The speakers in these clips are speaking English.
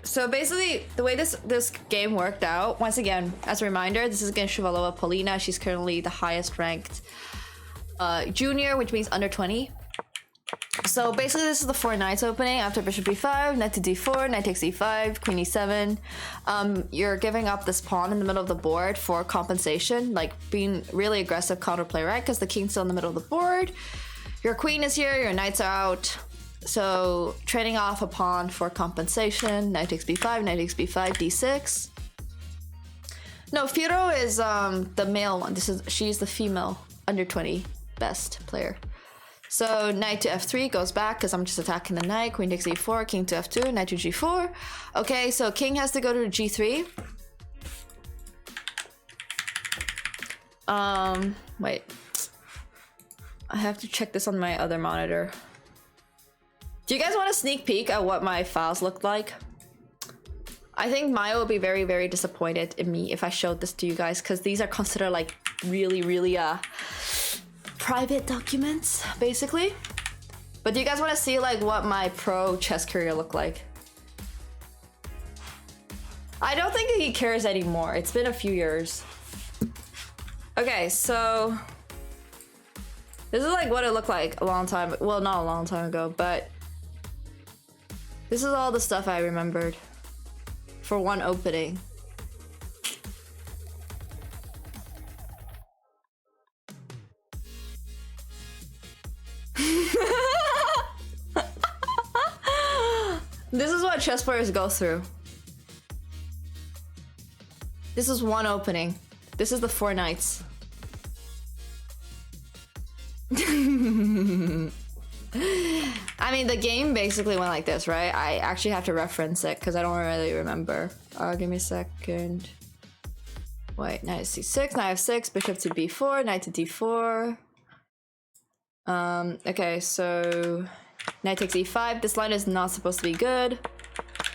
So basically, the way this game worked out, once again, as a reminder, this is against Shivalova Polina. She's currently the highest ranked junior, which means under 20. So basically, this is the 4 knights opening after bishop b5, knight to d4, knight takes e5, queen e7. You're giving up this pawn in the middle of the board for compensation, like being really aggressive counterplay, right? Because the king's still in the middle of the board. Your queen is here, your knights are out. So trading off a pawn for compensation. Knight takes b5, knight takes b5, d6. No, Firo is the male one. She's the female under 20 best player. So knight to f3 goes back because I'm just attacking the knight. Queen takes e4, king to f2, knight to g4. Okay, so king has to go to g3. Wait. I have to check this on my other monitor. Do you guys want a sneak peek at what my files looked like? I think Maya will be very, very disappointed in me if I showed this to you guys, because these are considered like really, really private documents, basically. But do you guys want to see like what my pro chess career looked like? I don't think he cares anymore. It's been a few years. Okay, so this is like what it looked like a long time, well, not a long time ago, but this is all the stuff I remembered for one opening. This is what chess players go through. This is one opening. This is the 4 knights. I mean, the game basically went like this, right? I actually have to reference it because I don't really remember. Give me a second. Wait, knight c6, knight f6, bishop to b4, knight to d4. Okay, so knight takes e5. This line is not supposed to be good.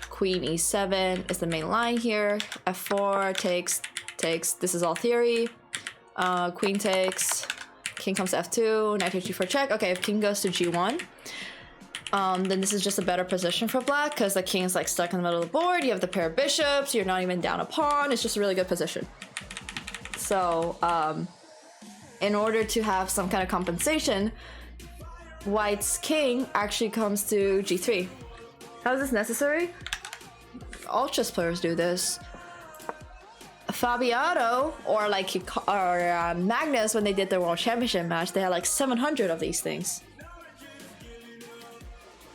Queen e7 is the main line here. f4 takes. This is all theory. Queen takes. King comes to f2, knight takes g4 check. Okay, if king goes to g1, then this is just a better position for black because the king is like stuck in the middle of the board. You have the pair of bishops. You're not even down a pawn. It's just a really good position. So, in order to have some kind of compensation, white's king actually comes to g3. How is this necessary? All chess players do this. Fabiano or Magnus, when they did their world championship match, they had like 700 of these things.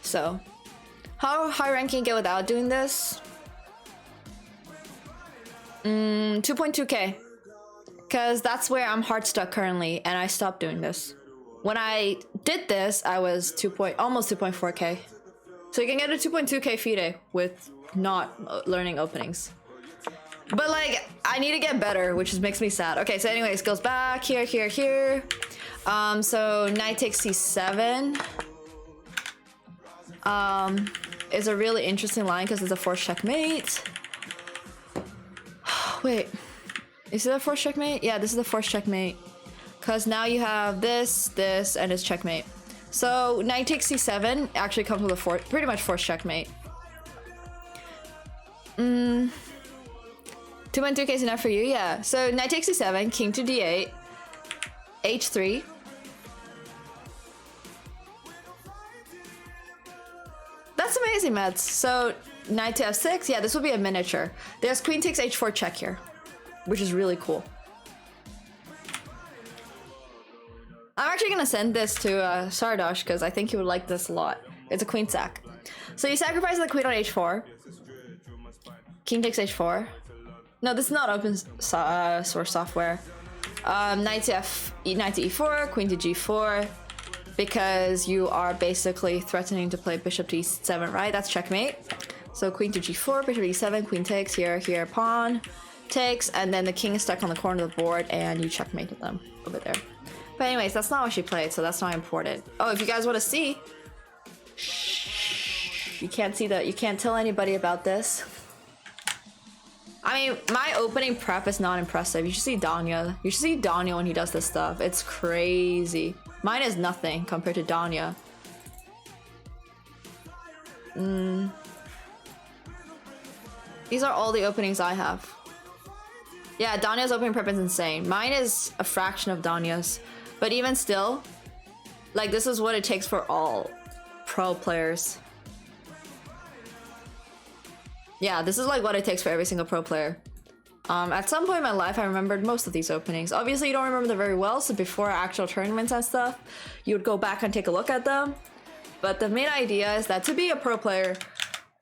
So, how high rank can you get without doing this? 2.2k. Because that's where I'm hard stuck currently, and I stopped doing this. When I did this, I was almost 2.4k. So you can get a 2.2k FIDE with not learning openings. But like, I need to get better, which makes me sad. Okay, so anyways, goes back here, here, here. So knight takes c7. Is a really interesting line because it's a forced checkmate. Wait, is it a forced checkmate? Yeah, this is a forced checkmate. Because now you have this, and it's checkmate. So knight takes c7 actually comes with a pretty much forced checkmate. 2.2k is enough for you? Yeah. So knight takes c7, king to d8, h3. That's amazing, Mets. So knight to f6. Yeah, this will be a miniature. There's queen takes h4 check here, which is really cool. I'm actually gonna send this to Sardosh because I think he would like this a lot. It's a queen sack. So you sacrifice the queen on h4. King takes h4. No, this is not open source software. Knight to e4, queen to g4, because you are basically threatening to play bishop to e7, right? That's checkmate. So queen to g4, bishop to e7, queen takes, here, pawn takes, and then the king is stuck on the corner of the board, and you checkmated them over there. But anyways, that's not what she played, so that's not important. Oh, if you guys want to see, shh, you can't see that. You can't tell anybody about this. I mean, my opening prep is not impressive. You should see Danya. You should see Danya when he does this stuff. It's crazy. Mine is nothing compared to Danya. These are all the openings I have. Yeah, Danya's opening prep is insane. Mine is a fraction of Danya's. But even still, like, this is what it takes for all pro players. Yeah, this is like what it takes for every single pro player. At some point in my life, I remembered most of these openings. Obviously, you don't remember them very well, so before actual tournaments and stuff, you would go back and take a look at them. But the main idea is that to be a pro player,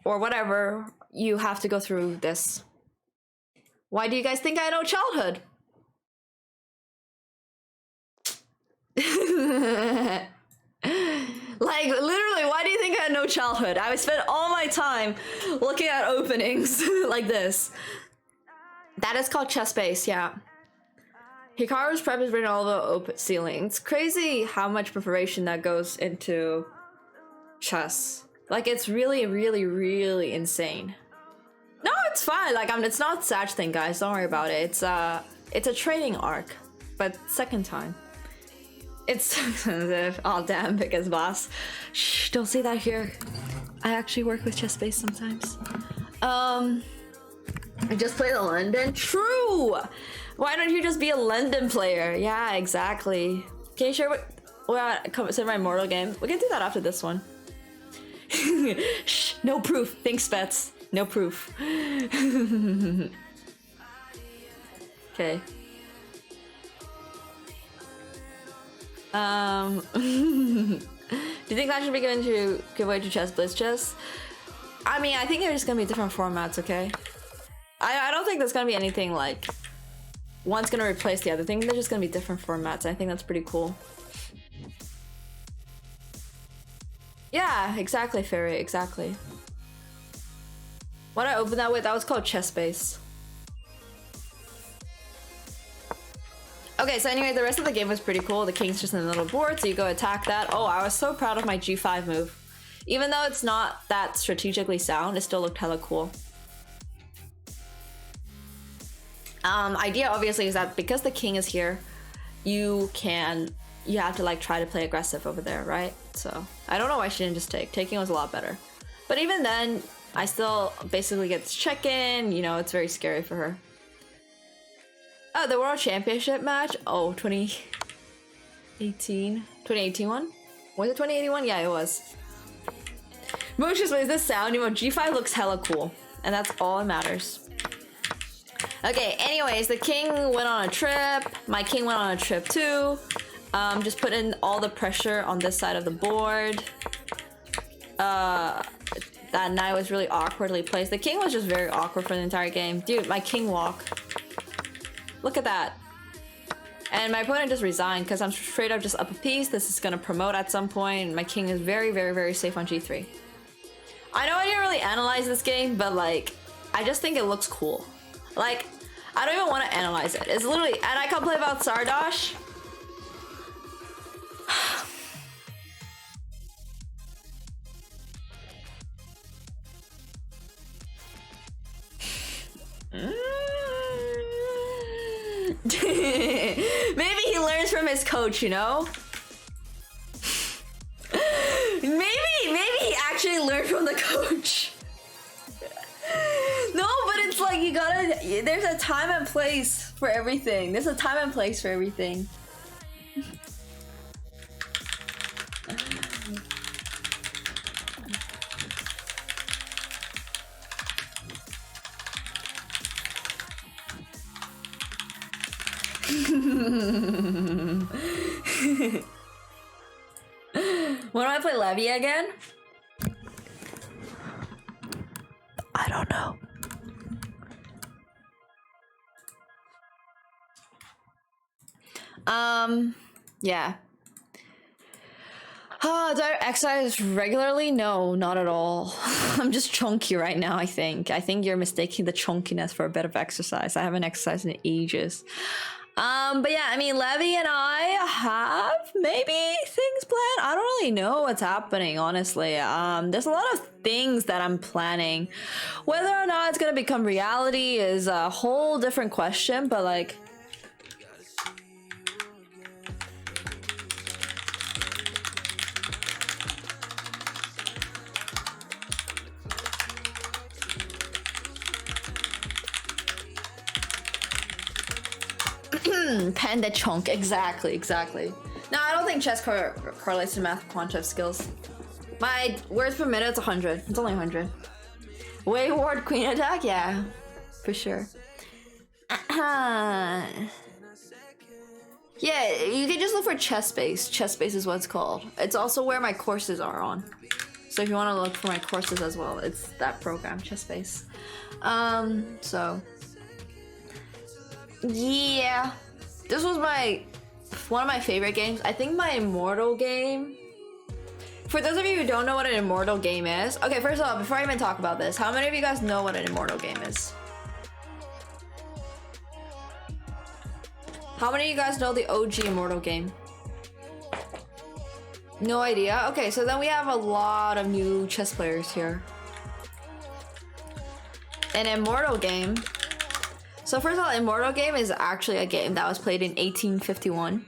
or whatever, you have to go through this. Why do you guys think I had no childhood? Like, literally, why do you think I had no childhood? I would spend all my time looking at openings like this. That is called chess base, yeah. Hikaru's prep is written all the open ceiling. It's crazy how much preparation that goes into chess. Like, it's really, really, really insane. No, it's fine. Like, it's not Sadge thing, guys. Don't worry about it. It's a training arc, but second time. It's expensive. Oh, damn, biggest boss. Shh, don't say that here. I actually work with chess base sometimes. I just played a London. True. Why don't you just be a London player? Yeah, exactly. Can you share what consider my immortal game? We can do that after this one. Shh, no proof. Thanks, Spets. No proof. Okay. Do you think that should be given to give away to chess blitz chess? I mean, I think they're just gonna be different formats, okay? I don't think there's gonna be anything like one's gonna replace the other thing. They're just gonna be different formats. I think that's pretty cool. Yeah, exactly, Fairy, exactly. What I opened that with, that was called chess base. Okay, so anyway, the rest of the game was pretty cool. The king's just in the middle board, so you go attack that. Oh, I was so proud of my g5 move. Even though it's not that strategically sound, it still looked hella cool. Idea obviously is that because the king is here, you have to like try to play aggressive over there, right? So I don't know why she didn't just take. Taking was a lot better. But even then, I still basically get this check-in, you know, it's very scary for her. Oh, the World Championship match? Oh, 2018? 2018 one? Was it 2081? Yeah, it was. Motion plays this sound, you know, G5 looks hella cool. And that's all that matters. Okay, anyways, the king went on a trip. My king went on a trip too. Just put in all the pressure on this side of the board. That knight was really awkwardly placed. The king was just very awkward for the entire game. Dude, my king walk. Look at that. And my opponent just resigned because I'm straight up just up a piece. This is going to promote at some point. My king is very, very, very safe on g3. I know I didn't really analyze this game, but like, I just think it looks cool. Like, I don't even want to analyze it. It's literally, and I can play about Sardosh. Maybe he learns from his coach, you know? Maybe he actually learned from the coach. No, but it's like you gotta, there's a time and place for everything. There's a time and place for everything. When do I play Levy again? I don't know. Yeah. Do I exercise regularly? No, not at all. I'm just chunky right now, I think. I think you're mistaking the chunkiness for a bit of exercise. I haven't exercised in ages. But yeah, I mean, Levy and I have maybe things planned. I don't really know what's happening, honestly. There's a lot of things that I'm planning. Whether or not it's gonna become reality is a whole different question, but like, Panda chunk. Exactly. No, I don't think chess correlates to math quantitative skills. My words per minute is 100. It's only 100. Wayward queen attack? Yeah, for sure. Yeah, you can just look for chess space. Chess space is what it's called. It's also where my courses are on. So if you want to look for my courses as well, it's that program, chess space. So yeah, this was one of my favorite games. I think my immortal game. For those of you who don't know what an immortal game is, okay, first of all, before I even talk about this, how many of you guys know what an immortal game is? How many of you guys know the OG immortal game? No idea? Okay, so then we have a lot of new chess players here. An immortal game. So first of all, immortal game is actually a game that was played in 1851.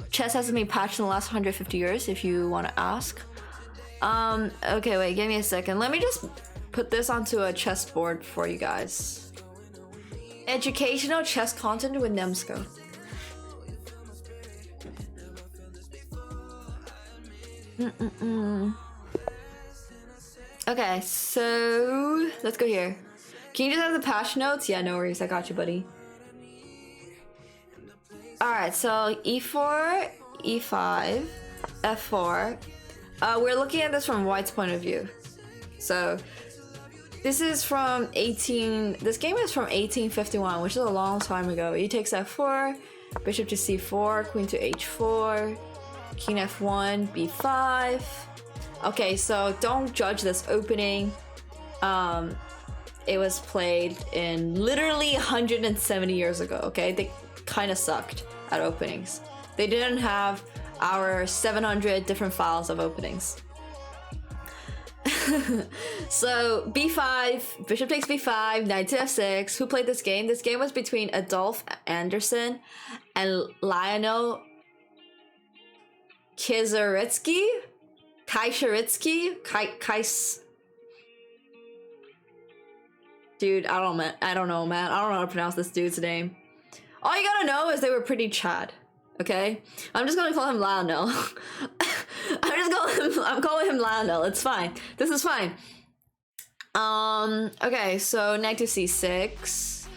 Chess hasn't been patched in the last 150 years, if you want to ask. Okay, wait, give me a second. Let me just put this onto a chessboard for you guys. Educational chess content with Nemsco. Okay, so let's go here. Can you just have the patch notes? Yeah, no worries. I got you, buddy. Alright, so e4, e5, f4. We're looking at this from White's point of view. So this is from this game is from 1851, which is a long time ago. He takes f4, bishop to c4, queen to h4, king f1, b5. Okay, so don't judge this opening. It was played in literally 170 years ago, okay? They kind of sucked at openings. They didn't have our 700 different files of openings. So b5, bishop takes b5, knight to f6. Who played this game? This game was between Adolf Anderson and Lionel Kaczorowski? Dude, I don't know, man. I don't know how to pronounce this dude's name. All you gotta know is they were pretty Chad. Okay? I'm just gonna call him Lionel. I'm calling him Lionel. It's fine. This is fine. Okay, so knight to c6.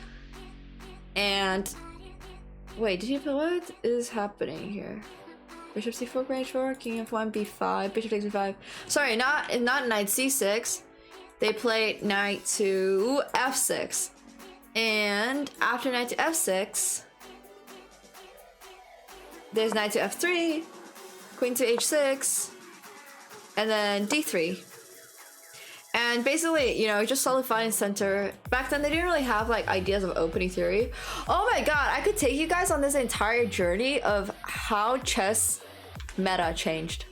And wait, did you put what is happening here? Bishop c4, queen h4, king f1, b5, bishop takes b5. Sorry, not knight c6. They played knight to f6. And after knight to f6, there's knight to f3, queen to h6, and then d3. And basically, you know, just solidifying center. Back then, they didn't really have like ideas of opening theory. Oh my god, I could take you guys on this entire journey of how chess meta changed.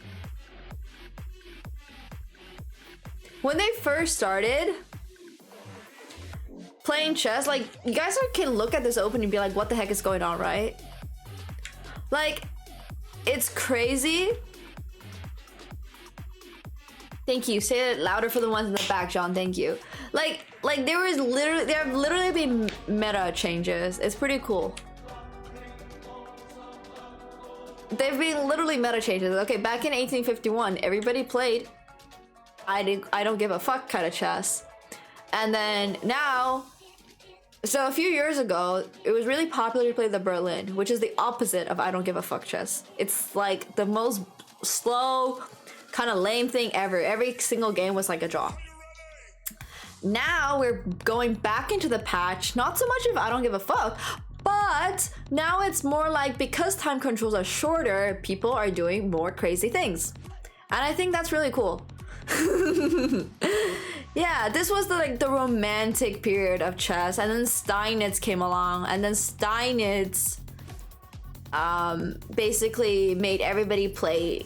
When they first started playing chess, like, you guys can look at this opening and be like, what the heck is going on, right? Like, it's crazy. Thank you. Say it louder for the ones in the back, John. Thank you. Like there have literally been meta changes. It's pretty cool. They've been literally meta changes. Okay, back in 1851, everybody played I don't give a fuck kind of chess. And then now, so a few years ago, it was really popular to play the Berlin, which is the opposite of I don't give a fuck chess. It's like the most slow, kind of lame thing ever. Every single game was like a draw. Now we're going back into the patch, not so much of I don't give a fuck, but now it's more like because time controls are shorter, people are doing more crazy things. And I think that's really cool. Yeah, this was the romantic period of chess, and then Steinitz came along, and then Steinitz basically made everybody play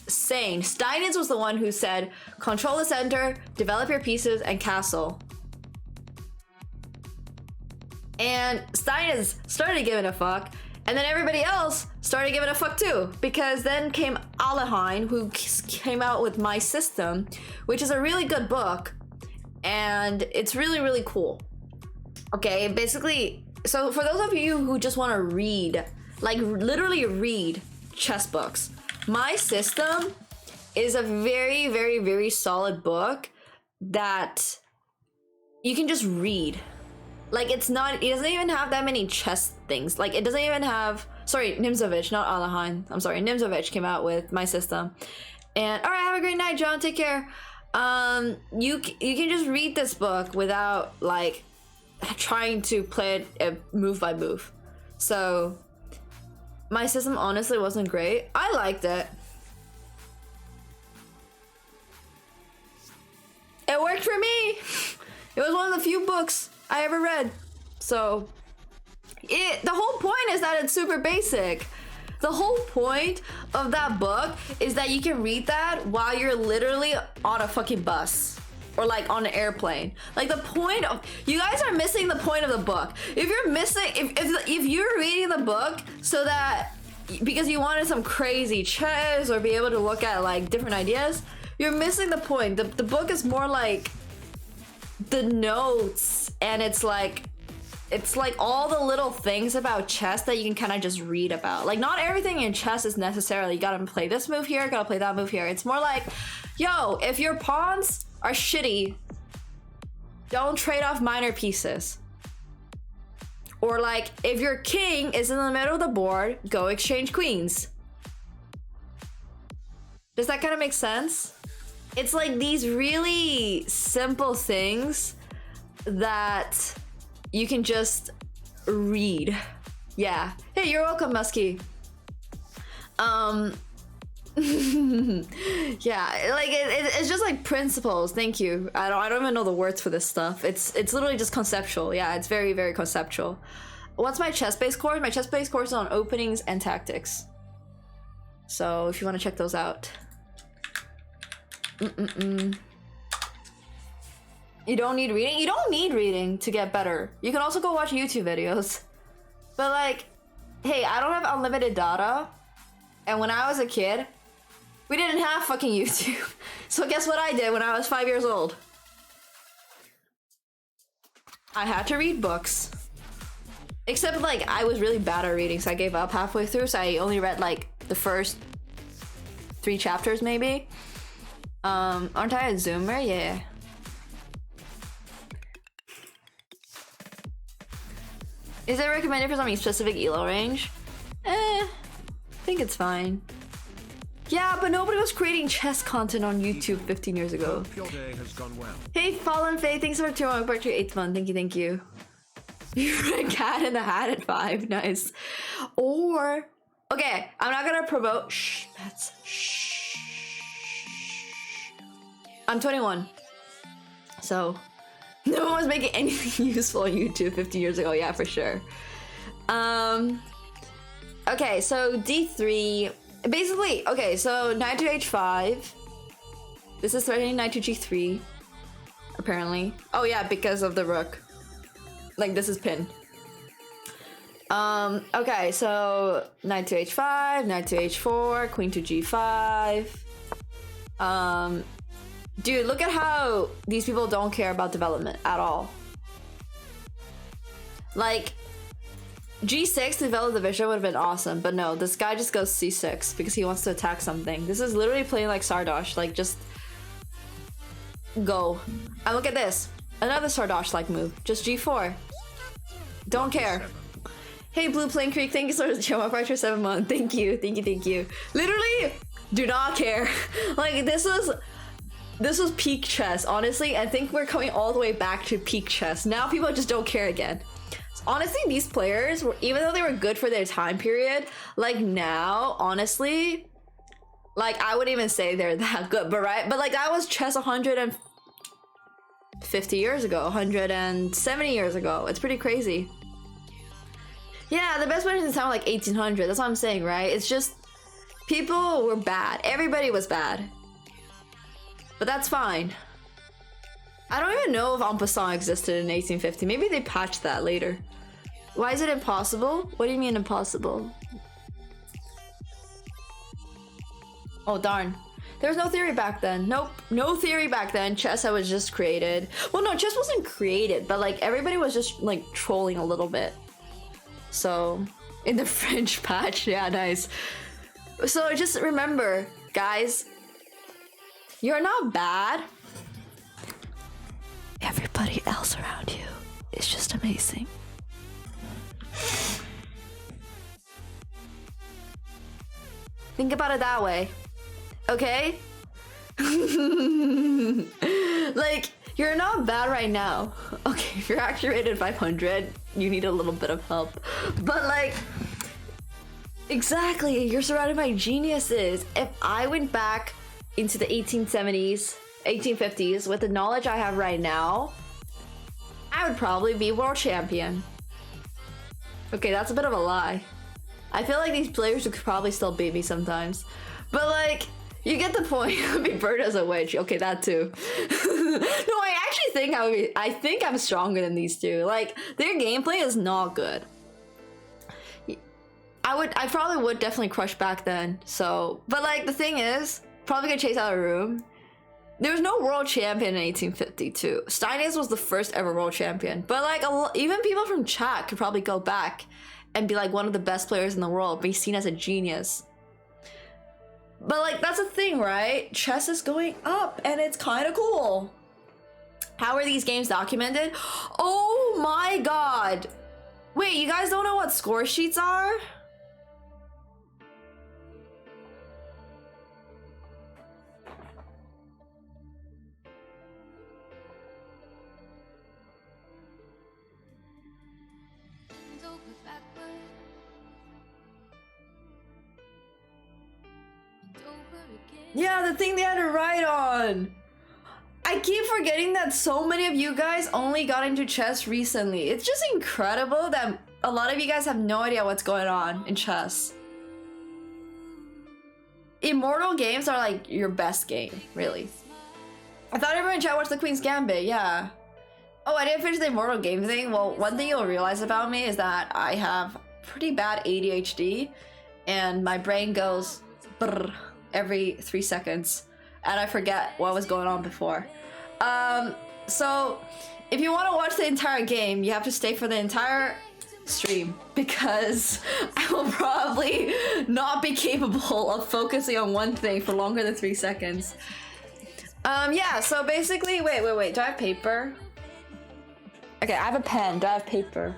sane. Steinitz was the one who said, control the center, develop your pieces, and castle. And Steinitz started giving a fuck, and then everybody else started giving a fuck too, because then came Aleheim, who came out with My System, which is a really good book, and it's really, really cool. Okay, basically, So for those of you who just want to read, like literally read chess books, My System is a very, very, very solid book that you can just read. Like it doesn't even have that many chess things. Like it doesn't even have, sorry, Nimzovich, not Alahan. I'm sorry, Nimzovich came out with My System. And all right, have a great night, John. Take care. You can just read this book without like trying to play it move by move. So My System honestly wasn't great. I liked it. It worked for me. It was one of the few books I ever read. So the whole point is that it's super basic. The whole point of that book is that you can read that while you're literally on a fucking bus or like on an airplane. Like the point of, you guys are missing the point of the book. If you're missing, if you're reading the book so that because you wanted some crazy chess or be able to look at like different ideas, you're missing the point. The book is more like the notes, and it's like all the little things about chess that you can kind of just read about. Like not everything in chess is necessarily you gotta play this move here, gotta play that move here. It's more like, yo, if your pawns are shitty, don't trade off minor pieces. Or like, if your king is in the middle of the board, go exchange queens. Does that kind of make sense? It's like these really simple things that you can just read. Yeah. Hey, you're welcome, Muskie. Yeah, like it's just like principles. Thank you. I don't even know the words for this stuff. It's literally just conceptual. Yeah, it's very, very conceptual. What's my chess-based course? My chess-based course is on openings and tactics. So if you want to check those out. You don't need reading? You don't need reading to get better. You can also go watch YouTube videos. But like, hey, I don't have unlimited data. And when I was a kid, we didn't have fucking YouTube. So guess what I did when I was 5 years old? I had to read books. Except like, I was really bad at reading, so I gave up halfway through. So I only read like the first 3 chapters maybe. Aren't I a zoomer? Yeah. Is it recommended for something specific elo range? I think it's fine. Yeah, but nobody was creating chess content on YouTube 15 years ago. Your day has gone well. Hey, Fallen Faye, thanks for tuning part your 8th month. Thank you, thank you. You're a cat in the hat at 5. Nice. Or, okay, I'm not gonna promote. Shh, that's shh. I'm 21. So, no one was making anything useful on YouTube 15 years ago. Yeah, for sure. Okay, so D3. Basically, okay, so knight to h5. This is threatening knight to g3. Apparently. Oh yeah, because of the rook. Like, this is pin. Okay, so knight to h5, knight to h4, queen to g5. Dude, look at how these people don't care about development at all. Like, g6 to develop the bishop would have been awesome, but no, this guy just goes c6 because he wants to attack something. This is literally playing like Sardosh, like just go. And look at this, another Sardosh-like move, just g4. Don't care. Hey, Blue Plain Creek, thank you so much for 7 months. Thank you, thank you, thank you. Literally, do not care. Like, this was peak chess, honestly. I think we're coming all the way back to peak chess. Now people just don't care again. Honestly, these players, even though they were good for their time period, like now, honestly, like I wouldn't even say they're that good, but right? But like that was chess 150 years ago, 170 years ago. It's pretty crazy. Yeah, the best version sound like 1800. That's what I'm saying, right? It's just people were bad. Everybody was bad. But that's fine. I don't even know if en passant existed in 1850. Maybe they patched that later. Why is it impossible? What do you mean impossible? Oh darn. There was no theory back then. Nope, no theory back then. Chess was just created. Well, no, chess wasn't created, but like everybody was just like trolling a little bit. So in the French patch, yeah, nice. So just remember, guys, you're not bad. Everybody else around you is just amazing. Think about it that way, okay? Like, you're not bad right now. Okay, if you're actually rated 500, you need a little bit of help. But like, exactly, you're surrounded by geniuses. If I went back into the 1870s, 1850s with the knowledge I have right now, I would probably be world champion. Okay, that's a bit of a lie. I feel like these players could probably still beat me sometimes. But like, you get the point. Be burned as a witch. Okay, that too. No, I actually think I think I'm stronger than these two. Like, their gameplay is not good. I probably would definitely crush back then. So, but like, the thing is, probably gonna chase out of the room. There was no world champion in 1852. Steinitz was the first ever world champion. But like, even people from chat could probably go back and be like one of the best players in the world, be seen as a genius. But like, that's the thing, right? Chess is going up and it's kind of cool. How are these games documented? Oh my god. Wait, you guys don't know what score sheets are? Yeah, the thing they had to write on. I keep forgetting that so many of you guys only got into chess recently. It's just incredible that a lot of you guys have no idea what's going on in chess. Immortal games are like your best game, really. I thought everyone in chat watched the Queen's Gambit, yeah. Oh, I didn't finish the Immortal game thing. Well, one thing you'll realize about me is that I have pretty bad ADHD and my brain goes brrr every 3 seconds and I forget what was going on before. So if you want to watch the entire game, you have to stay for the entire stream because I will probably not be capable of focusing on one thing for longer than 3 seconds. Yeah, so basically, wait, do I have paper? Okay, I have a pen. Do I have paper?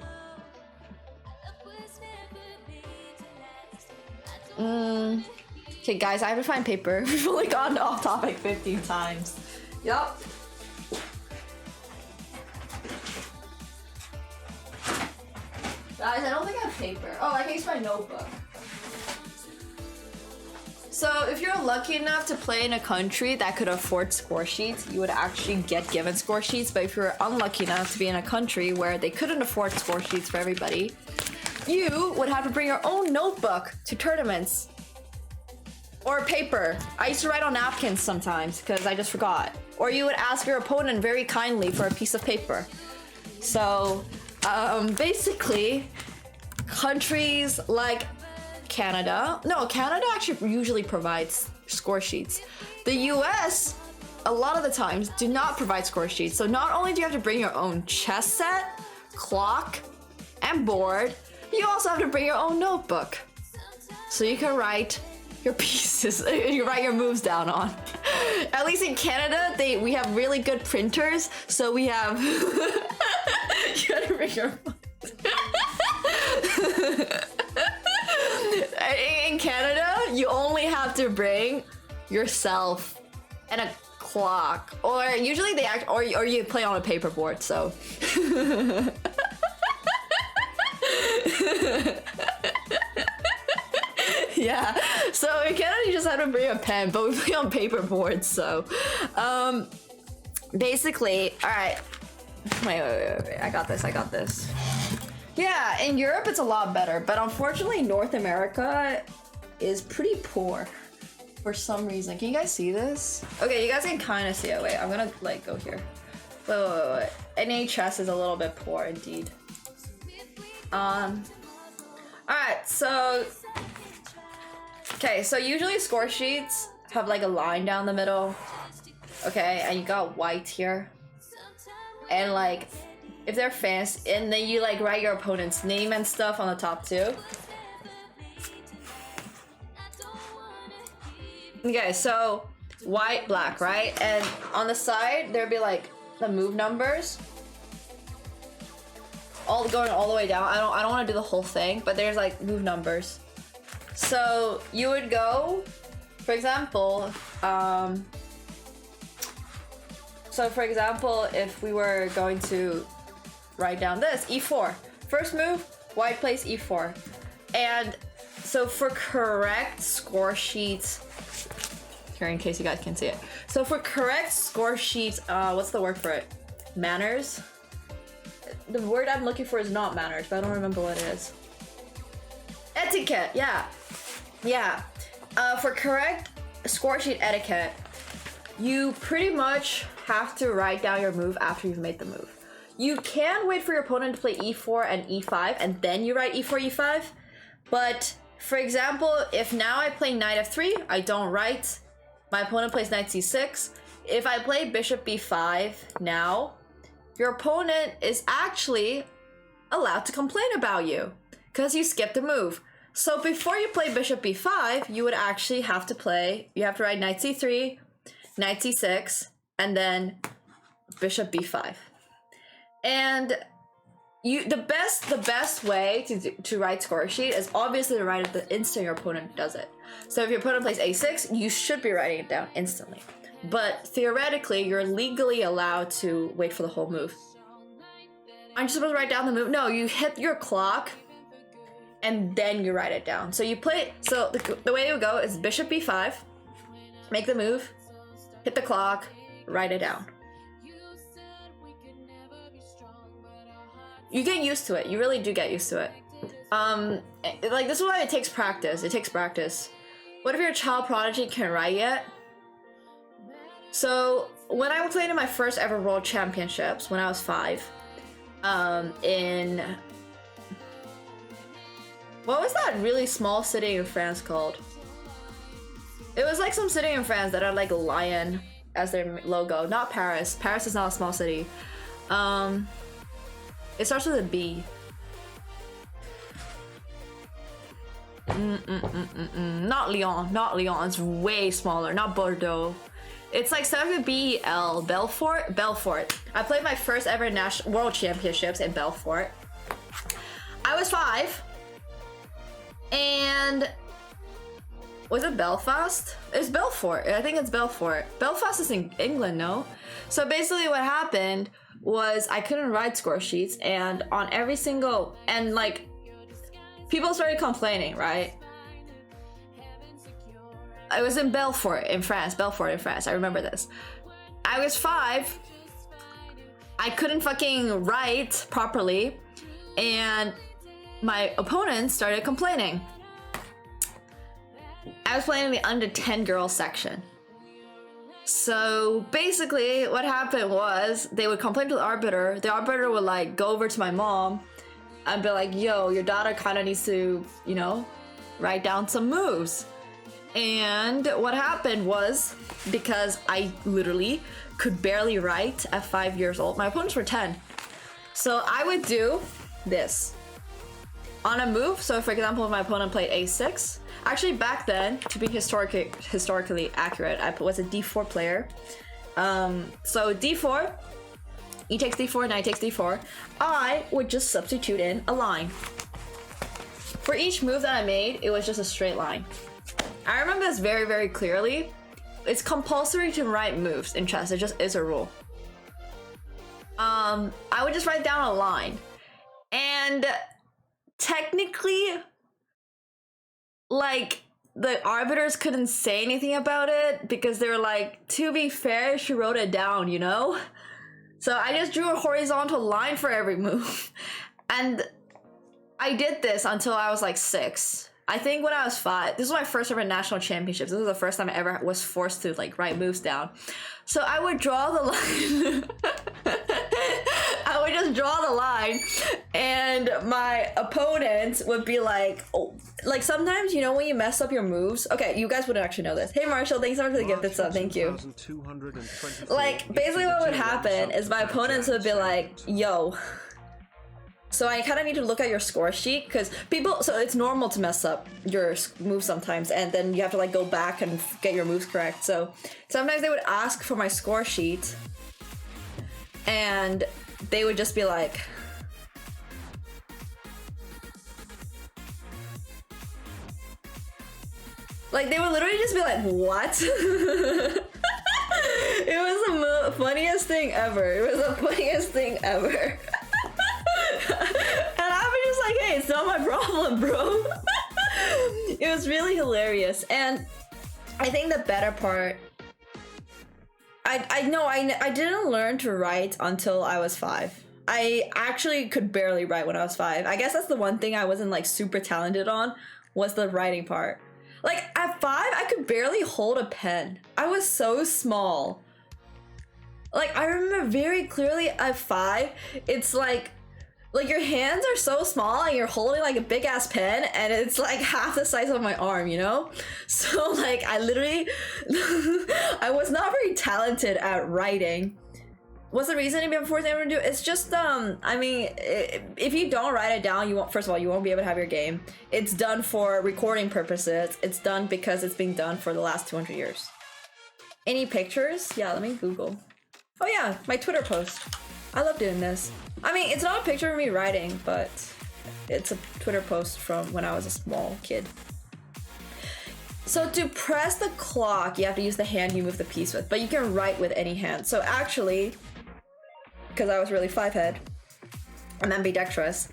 Okay, guys, I have to find paper. We've only gone off topic 15 times. Yup. Guys, I don't think I have paper. Oh, I can use my notebook. So, if you're lucky enough to play in a country that could afford score sheets, you would actually get given score sheets. But if you're unlucky enough to be in a country where they couldn't afford score sheets for everybody, you would have to bring your own notebook to tournaments. Or paper. I used to write on napkins sometimes because I just forgot. Or you would ask your opponent very kindly for a piece of paper. So, basically, countries like Canada actually usually provides score sheets. The US, a lot of the times, do not provide score sheets. So not only do you have to bring your own chess set, clock, and board, you also have to bring your own notebook. So you can write your pieces, you write your moves down on. At least in Canada, we have really good printers, so we have... You gotta bring your... In Canada, you only have to bring yourself and a clock, or usually they act, or you play on a paperboard. So, yeah. So in Canada, you just have to bring a pen, but we play on paperboards. So, basically, all right. Wait. I got this. Yeah, in Europe it's a lot better, but unfortunately North America is pretty poor for some reason. Can you guys see this? Okay, you guys can kind of see it. Wait, I'm gonna like go here. Wait. NHS is a little bit poor indeed. Alright, so... Okay, so usually score sheets have like a line down the middle. Okay, and you got white here. And like if they're fans, and then you like write your opponent's name and stuff on the top too. Okay, so white, black, right? And on the side there'd be like the move numbers, all going all the way down. I don't want to do the whole thing, but there's like move numbers. So you would go, for example, if we were going to write down this, e4. First move, white plays e4. And so for correct score sheets, here in case you guys can see it. So for correct score sheets, what's the word for it? Manners? The word I'm looking for is not manners, but I don't remember what it is. Etiquette, yeah. Yeah. For correct score sheet etiquette, you pretty much have to write down your move after you've made the move. You can wait for your opponent to play e4 and e5 and then you write e4, e5. But for example, if now I play knight f3, I don't write. My opponent plays knight c6. If I play bishop b5 now, your opponent is actually allowed to complain about you because you skipped a move. So before you play bishop b5, you would actually have to write knight c3, knight c6, and then bishop b5. And the best way to write score sheet is obviously to write it the instant your opponent does it. So if your opponent plays a6, you should be writing it down instantly. But theoretically, you're legally allowed to wait for the whole move. Aren't you supposed to write down the move? No, you hit your clock and then you write it down. So you play, so the way it would go is bishop b5, make the move, hit the clock, write it down. You get used to it. You really do get used to it. Like this is why it takes practice. It takes practice. What if your child prodigy can't write yet? So when I played in my first ever world championships when I was 5, in what was that really small city in France called? It was like some city in France that had like a lion as their logo. Not Paris. Paris is not a small city. It starts with a B. Not Lyon. Not Lyon. It's way smaller. Not Bordeaux. It's like starts with B-E-L. Belfort? Belfort. I played my first ever world championships in Belfort. I was 5. And was it Belfast? It's Belfort. I think it's Belfort. Belfast is in England, no? So basically what happened was I couldn't write score sheets, and on every single, and like people started complaining, right? I was in Belfort in France. I remember this. I was 5. I couldn't fucking write properly, and my opponents started complaining. I was playing in the under 10 girls section. So basically what happened was they would complain to the arbiter. The arbiter would like go over to my mom and be like, yo, your daughter kind of needs to, you know, write down some moves. And what happened was, because I literally could barely write at 5 years old, my opponents were 10. So I would do this on a move. So for example, if my opponent played a6, actually back then, to be historically accurate, I was a d4 player. So d4, e takes d4, knight takes d4. I would just substitute in a line. For each move that I made, it was just a straight line. I remember this very, very clearly. It's compulsory to write moves in chess. It just is a rule. I would just write down a line. And technically, like, the arbiters couldn't say anything about it because they were like, to be fair, she wrote it down, you know? So I just drew a horizontal line for every move. And I did this until I was like 6. I think when I was 5, this was my first ever national championships. This was the first time I ever was forced to like write moves down. So I would draw the line. I would just draw the line, and my opponent would be like, oh, like sometimes, you know, when you mess up your moves. Okay, you guys wouldn't actually know this. Hey Marshall, thanks so much for the gifted sub. Thank you. Like basically what would happen is my opponents would be like, yo. So I kind of need to look at your score sheet because people, so it's normal to mess up your moves sometimes, and then you have to like go back and get your moves correct. So sometimes they would ask for my score sheet and they would just be like, they would literally just be like, what? It was the funniest thing ever. It was the funniest thing ever. And I was just like, hey, it's not my problem, bro. It was really hilarious. And I think the better part, I didn't learn to write until I was 5. I actually could barely write when I was 5. I guess that's the one thing I wasn't like super talented on, was the writing part. Like at 5, I could barely hold a pen. I was so small. Like I remember very clearly at 5, it's like your hands are so small and you're holding like a big ass pen and it's like half the size of my arm, you know? So like I literally, I was not very talented at writing. What's the reason to be forced able to do it? It's just, I mean, if you don't write it down, you won't, first of all, you won't be able to have your game. It's done for recording purposes. It's done because it's been done for the last 200 years. Any pictures? Yeah, let me Google. Oh yeah, my Twitter post. I love doing this. I mean, it's not a picture of me writing, but it's a Twitter post from when I was a small kid. So to press the clock, you have to use the hand you move the piece with, but you can write with any hand. So actually, because I was really 5-head, I'm ambidextrous.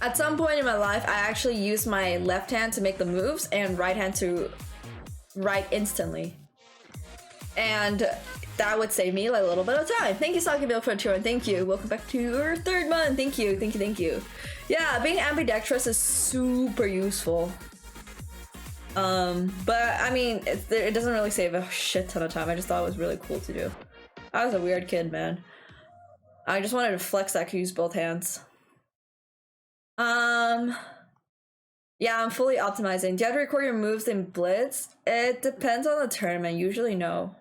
At some point in my life, I actually used my left hand to make the moves and right hand to write instantly. And that would save me like a little bit of time. Thank you, Saki Bill, for the tour, and thank you. Welcome back to your 3rd month. Thank you, thank you, thank you. Yeah, being ambidextrous is super useful. But I mean, it doesn't really save a shit ton of time. I just thought it was really cool to do. I was a weird kid, man. I just wanted to flex that I could use both hands. Yeah, I'm fully optimizing. Do you have to record your moves in Blitz? It depends on the tournament. Usually no.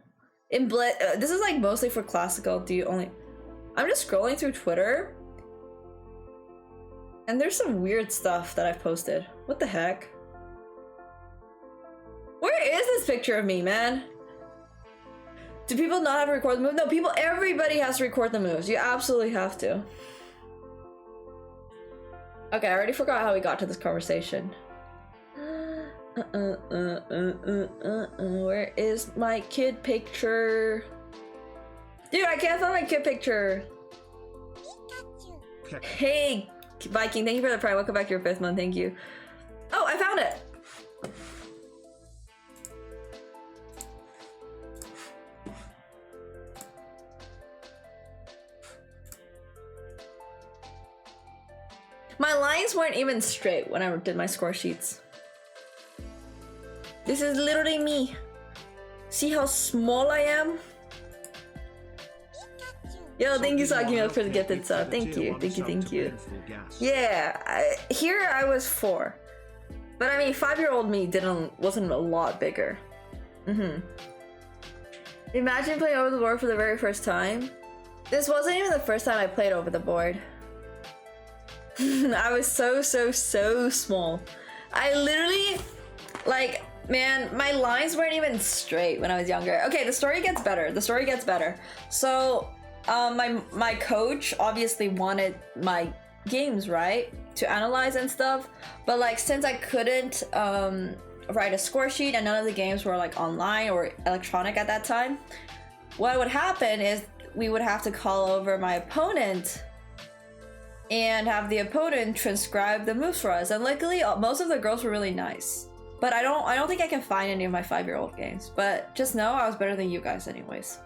In Blitz, this is like mostly for classical. Do you only? I'm just scrolling through Twitter, and there's some weird stuff that I've posted. What the heck? Where is this picture of me, man? Do people not have to record the move? No, everybody has to record the moves. You absolutely have to. Okay, I already forgot how we got to this conversation. Where is my kid picture? Dude, I can't find my kid picture. Hey, Viking, thank you for the prime. Welcome back to your 5th month. Thank you. Oh, I found it. My lines weren't even straight when I did my score sheets. This is literally me. See how small I am? Yo, thank you, Saki Milk, for the gifted sub. Thank you, thank you, thank you. Yeah, here I was 4. But I mean, 5-year-old me wasn't a lot bigger. Imagine playing over the board for the very first time. This wasn't even the first time I played over the board. I was so small. I literally, like, man, my lines weren't even straight when I was younger. Okay, the story gets better. So, my coach obviously wanted my games, right, to analyze and stuff. But like, since I couldn't write a score sheet and none of the games were like online or electronic at that time, what would happen is we would have to call over my opponent and have the opponent transcribe the moves for us. And luckily, most of the girls were really nice. But I don't think I can find any of my 5-year-old games. But just know I was better than you guys anyways.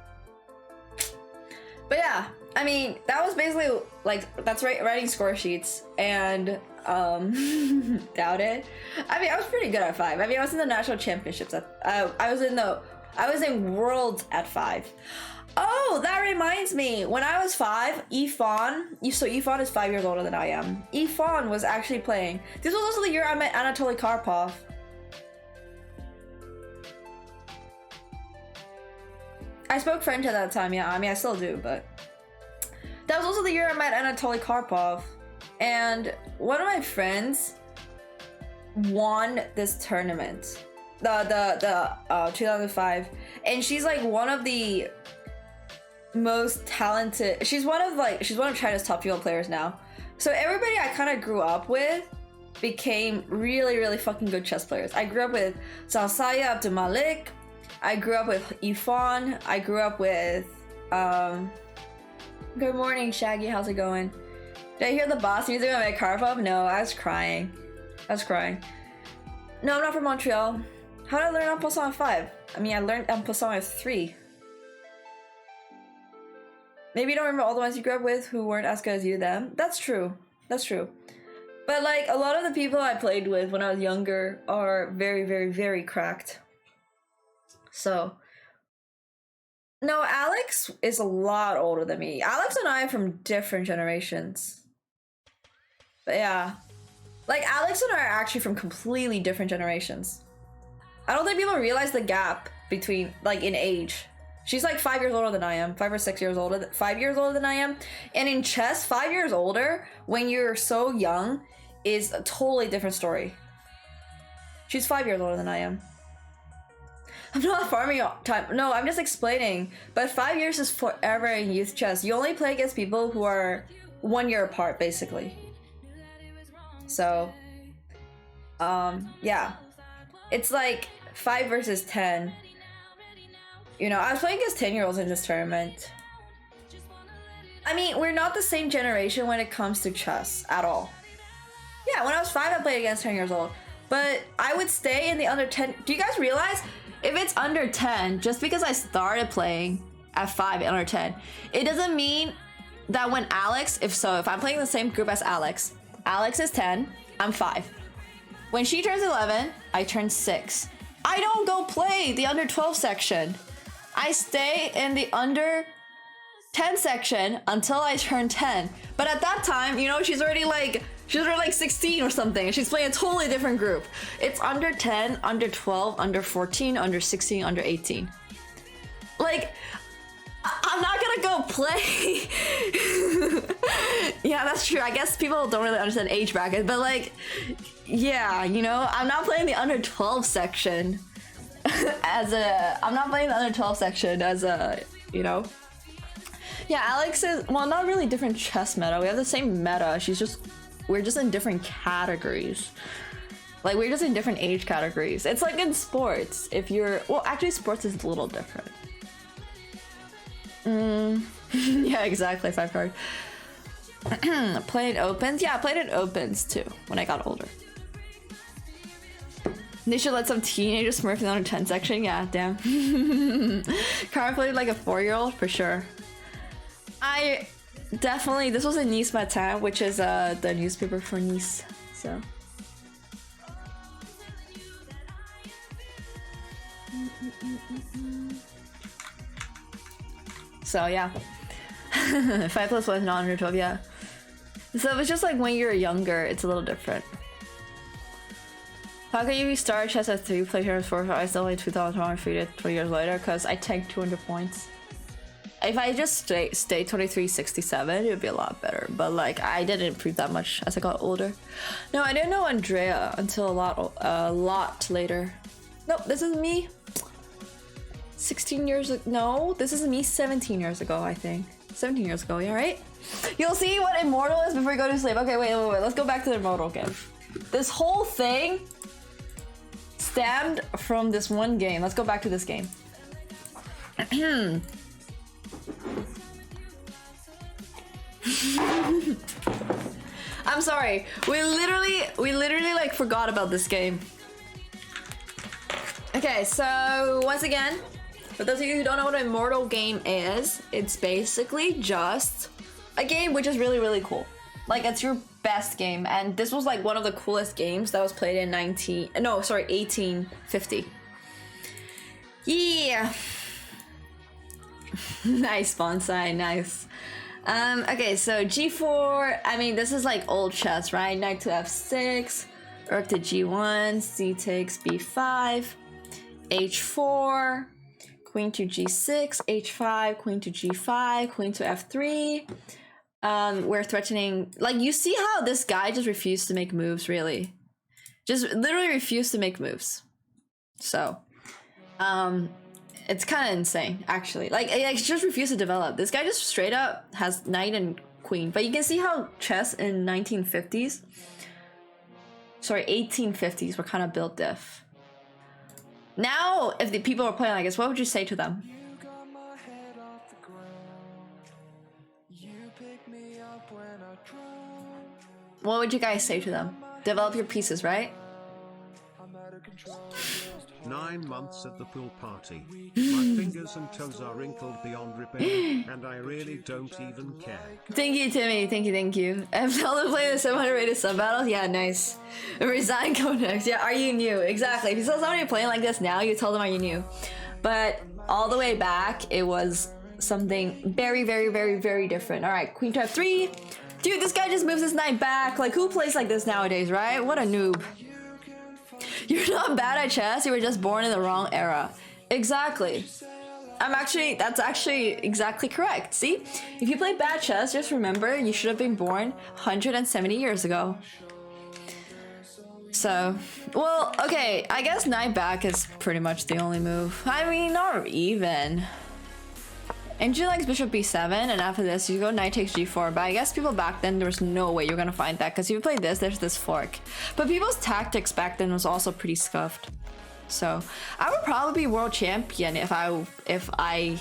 But yeah, I mean, that was basically like, that's right, writing score sheets. And doubt it. I mean, I was pretty good at 5. I mean, I was in the national championships. I was in worlds at 5. Oh, that reminds me. When I was 5, so Ifan is 5 years older than I am. Ifan was actually playing. This was also the year I met Anatoly Karpov. I spoke French at that time, yeah. I mean, I still do, but... That was also the year I met Anatoly Karpov. And one of my friends won this tournament. The 2005. And she's like one of the most talented. She's one of China's top female players now. So everybody I kind of grew up with became really, really fucking good chess players. I grew up with Salsaya Abdulmalik. I grew up with Ifan. I grew up with good morning, Shaggy. How's it going? Did I hear the boss music on my Karpov? No, I was crying. No, I'm not from Montreal. How did I learn Ampersand 5? I mean, I learned Ampersand 3. Maybe you don't remember all the ones you grew up with who weren't as good as you then. That's true. That's true. But like, a lot of the people I played with when I was younger are very, very, very cracked. So... No, Alex is a lot older than me. Alex and I are from different generations. But yeah. Like, Alex and I are actually from completely different generations. I don't think people realize the gap between, like, in age. She's like 5 years older than I am. 5 or 6 years older. 5 years older than I am. And in chess, 5 years older, when you're so young, is a totally different story. She's 5 years older than I am. I'm not farming time. No, I'm just explaining. But 5 years is forever in youth chess. You only play against people who are 1 year apart, basically. So, yeah. It's like 5 versus 10. You know, I was playing against 10-year-olds in this tournament. I mean, we're not the same generation when it comes to chess at all. Yeah, when I was 5, I played against 10 years old. But I would stay in the under 10. Do you guys realize? If it's under 10, just because I started playing at 5 under 10, it doesn't mean that when Alex, if I'm playing the same group as Alex is 10, I'm 5. When she turns 11, I turn 6. I don't go play the under 12 section. I stay in the under 10 section until I turn 10. But at that time, you know, she's already like 16 or something, and she's playing a totally different group. It's under 10, under 12, under 14, under 16, under 18. Like, I'm not gonna go play. Yeah, that's true. I guess people don't really understand age brackets, but like, yeah, you know, I'm not playing the under 12 section you know. Yeah, Alex is, well, not really different chess meta. We have the same meta. We're just in different categories. Like, we're just in different age categories. It's like in sports. If you're... Well, actually, sports is a little different. Yeah, exactly. 5 card. Played opens? Yeah, I played in opens, too, when I got older. They should let some teenagers smurf in the under 10 section. Yeah, damn. Kara played like a 4-year-old, for sure. I... Definitely, this was in Nice Matin, which is the newspaper for Nice. So yeah. 5 plus 1 is not under 12, yeah. So it's just like when you're younger, it's a little different. How can you start chess at 3, play here at 4, I still only 2,200 20 years later? Because I tanked 200 points. If I just stay 2367, it would be a lot better. But like, I didn't improve that much as I got older. No, I didn't know Andrea until a lot later. Nope, this is me 16 years ago. No, this is me 17 years ago, I think. 17 years ago, yeah, right? You'll see what Immortal is before you go to sleep. Okay, wait. Let's go back to the Immortal game. This whole thing stemmed from this one game. Let's go back to this game. I'm sorry. We literally like forgot about this game. Okay, so once again, for those of you who don't know what an Immortal game is, it's basically just a game which is really, really cool. Like, it's your best game, and this was like one of the coolest games that was played in 1850. Yeah. Nice bonsai, nice. Okay, so g4, I mean, this is like old chess, right? Knight to f6, rook to g1, c takes b5, h4, queen to g6, h5, queen to g5, queen to f3. We're threatening, like, you see how this guy just refused to make moves, really. Just literally refused to make moves. So, it's kind of insane, actually. Like, he just refused to develop. This guy just straight up has knight and queen. But you can see how chess in 1950s, sorry, 1850s were kind of built diff. Now, if the people are playing like this, what would you say to them? What would you guys say to them? Develop your pieces, right? 9 months at the pool party. My fingers and toes are wrinkled beyond repair, and I really don't even care. Thank you, Timmy. Thank you, thank you. I've told to play the 700 rated sub battles. Yeah, nice. Resign codex. Yeah, are you new? Exactly. If you saw somebody playing like this now, you told them are you new. But all the way back, it was something very, very, very, very different. All right, queen to f3. Dude, this guy just moves his knight back. Like, who plays like this nowadays, right? What a noob. You're not bad at chess, you were just born in the wrong era. Exactly. That's actually exactly correct. See? If you play bad chess, just remember you should have been born 170 years ago. So, well, okay, I guess knight back is pretty much the only move. I mean, not even. Engine likes bishop b7, and after this you go knight takes g4, but I guess people back then there was no way you're gonna find that, because if you play this, there's this fork. But people's tactics back then was also pretty scuffed. So I would probably be world champion if I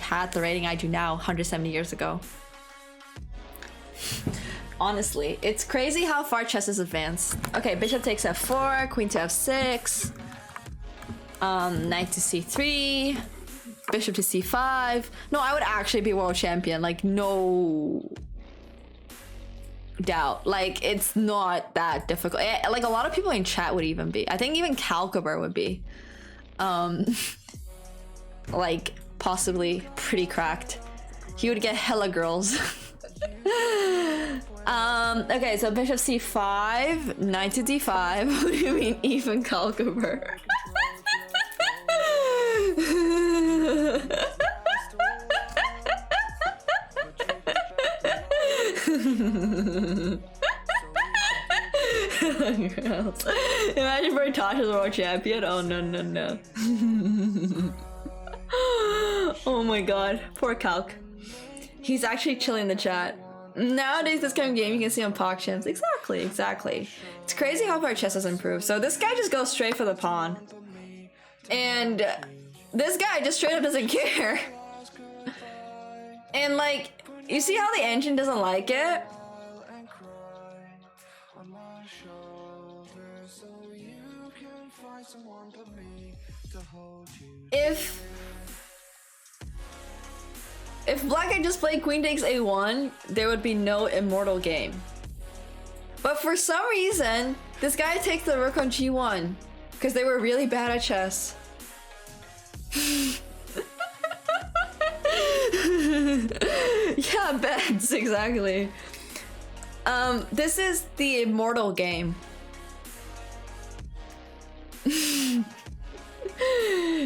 had the rating I do now 170 years ago. Honestly, it's crazy how far chess is advanced. Okay, bishop takes f4, queen to f6, knight to c3, bishop to c5. No, I would actually be world champion, like, no doubt. Like, it's not that difficult. Like, a lot of people in chat would even be. I think even Calcaber would be. Like, possibly pretty cracked. He would get hella girls. Okay, so bishop c5, knight to d5. What do you mean even Calcaber? Imagine Bertasha's world champion. Oh no no no. Oh my god, poor Calc. He's actually chilling in the chat. Nowadays, this kind of game you can see on PogChamps. Exactly, exactly. It's crazy how far chess has improved. So this guy just goes straight for the pawn. And this guy just straight up doesn't care. And like, you see how the engine doesn't like it? If black had just played queen takes a1, there would be no immortal game. But for some reason, this guy takes the rook on g1 because they were really bad at chess. Yeah, bets, exactly. This is the immortal game.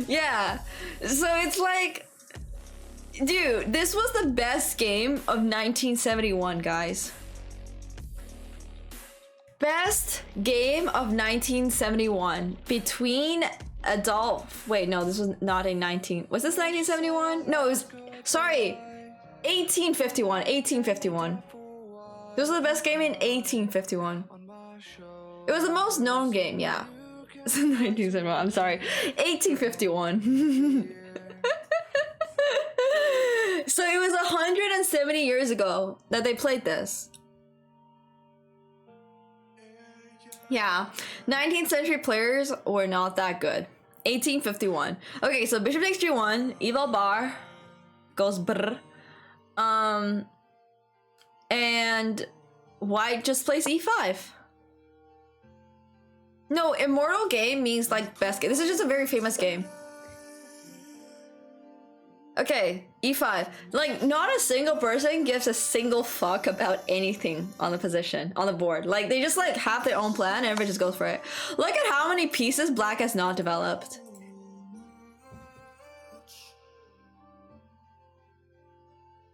Yeah, so it's like, dude, this was the best game of 1971, guys. Best game of 1971 between Adolf. Wait, no, this was not a 19. Was this 1971? No, it was. Sorry, 1851. 1851. This was the best game in 1851. It was the most known game, yeah. 1971. I'm sorry, 1851. So it was 170 years ago that they played this. Yeah, 19th century players were not that good. 1851. Okay, so bishop takes g1, evil bar goes brr. And white just plays e5. No, immortal game means like best game. This is just a very famous game. Okay, e5. Like, not a single person gives a single fuck about anything on the position, on the board. Like, they just like have their own plan and everybody just goes for it. Look at how many pieces black has not developed.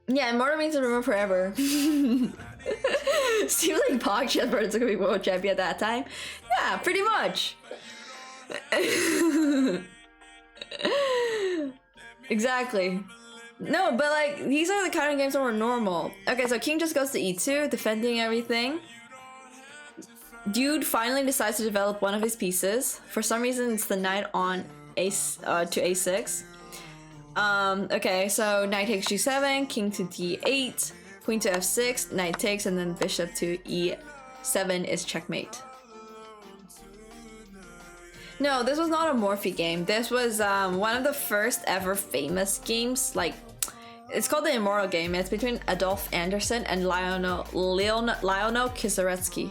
Yeah, immortal means to remember forever. Seems like Pog Shepherd's gonna be world champion at that time. Yeah, pretty much. Exactly. No, but like, these are the kind of games that were normal. Okay, so king just goes to e2, defending everything. Dude finally decides to develop one of his pieces. For some reason, it's the knight on to a6. Okay, so knight takes g7, king to d8, queen to f6, knight takes, and then bishop to e7 is checkmate. No, this was not a Morphe game. This was one of the first ever famous games. Like, it's called the Immortal game. It's between Adolf Anderson and Lionel Kisaretsky.